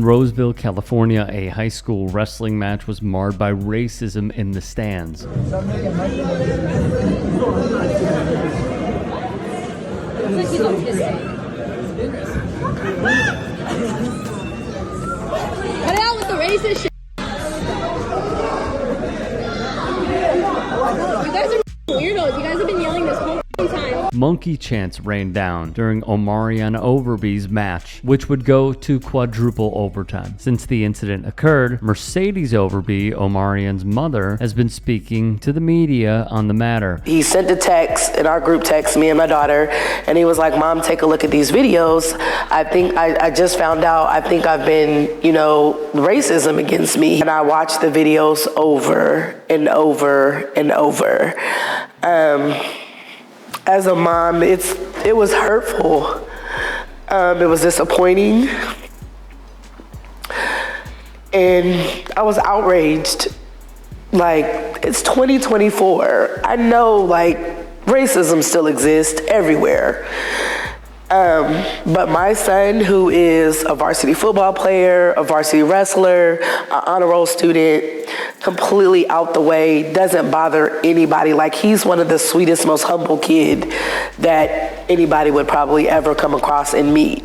In Roseville, California, a high school wrestling match was marred by racism in the stands. Cut it out with the racist shit. You guys are weirdos. You guys have been yelling this whole time. Monkey chants rained down during Omarion Overby's match, which would go to quadruple overtime. Since the incident occurred, Mercedes Overby, Omarion's mother, has been speaking to the media on the matter. He sent a text in our group text, me and my daughter, and he was like, "Mom, take a look at these videos. I just found out, I think I've been, racism against me." And I watched the videos over and over and over. As a mom, it was hurtful. It was disappointing. And I was outraged. It's 2024. I know, racism still exists everywhere. But my son, who is a varsity football player, a varsity wrestler, an honor roll student, completely out the way, doesn't bother anybody. He's one of the sweetest, most humble kid that anybody would probably ever come across and meet.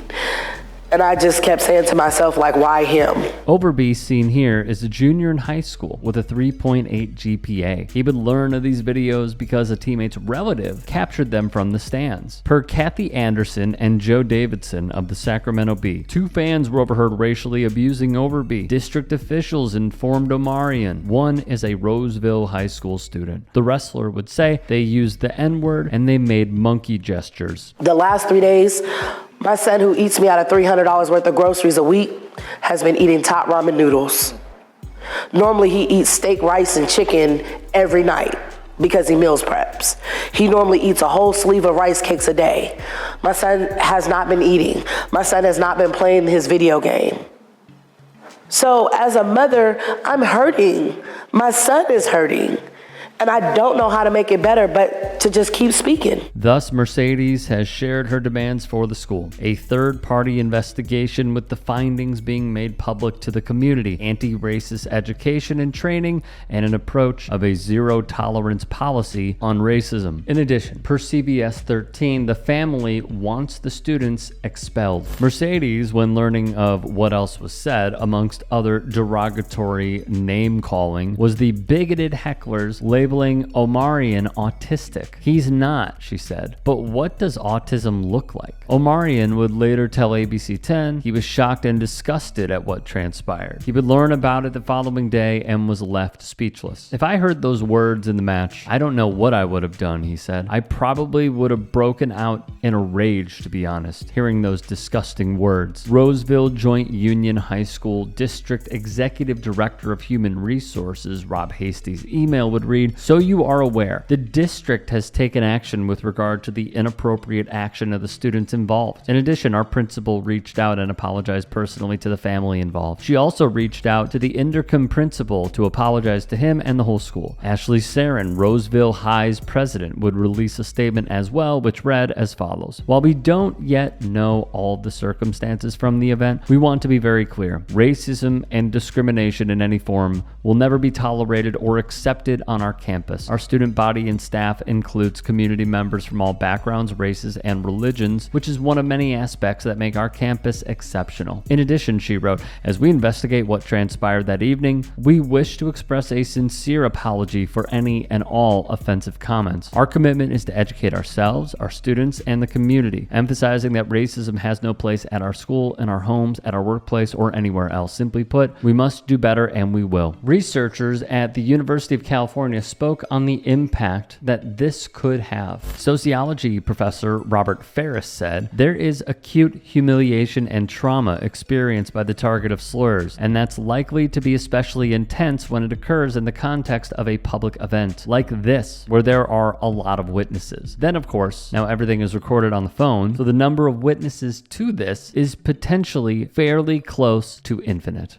And I just kept saying to myself, why him? Overby, seen here, is a junior in high school with a 3.8 GPA. He would learn of these videos because a teammate's relative captured them from the stands. Per Kathy Anderson and Joe Davidson of the Sacramento Bee, 2 fans were overheard racially abusing Overby. District officials informed Omarion. One is a Roseville high school student. The wrestler would say they used the N-word and they made monkey gestures. The last 3 days, my son, who eats me out of $300 worth of groceries a week, has been eating top ramen noodles. Normally, he eats steak, rice, and chicken every night because he meals preps. He normally eats a whole sleeve of rice cakes a day. My son has not been eating. My son has not been playing his video game. So as a mother, I'm hurting. My son is hurting. And I don't know how to make it better, but to just keep speaking. Thus, Mercedes has shared her demands for the school. A third-party investigation with the findings being made public to the community, anti-racist education and training, and an approach of a zero-tolerance policy on racism. In addition, per CBS 13, the family wants the students expelled. Mercedes, when learning of what else was said, amongst other derogatory name-calling, was the bigoted hecklers labeling Omarion autistic. He's not, she said. But what does autism look like? Omarion would later tell ABC 10 he was shocked and disgusted at what transpired. He would learn about it the following day and was left speechless. If I heard those words in the match, I don't know what I would have done, he said. I probably would have broken out in a rage, to be honest, hearing those disgusting words. Roseville Joint Union High School District Executive Director of Human Resources, Rob Hasty's email would read, "So you are aware, the district has taken action with regard to the inappropriate action of the students involved. In addition, our principal reached out and apologized personally to the family involved. She also reached out to the Intercom principal to apologize to him and the whole school." Ashley Sarin, Roseville High's president, would release a statement as well, which read as follows. "While we don't yet know all of the circumstances from the event, we want to be very clear. Racism and discrimination in any form will never be tolerated or accepted on our campus. Our student body and staff includes community members from all backgrounds, races, and religions, which is one of many aspects that make our campus exceptional. In addition," she wrote, "as we investigate what transpired that evening, we wish to express a sincere apology for any and all offensive comments. Our commitment is to educate ourselves, our students, and the community, emphasizing that racism has no place at our school, in our homes, at our workplace, or anywhere else. Simply put, we must do better, and we will." Researchers at the University of California spoke on the impact that this could have. Sociology professor Robert Ferris said, "There is acute humiliation and trauma experienced by the target of slurs, and that's likely to be especially intense when it occurs in the context of a public event like this, where there are a lot of witnesses. Then, of course, now everything is recorded on the phone, so the number of witnesses to this is potentially fairly close to infinite."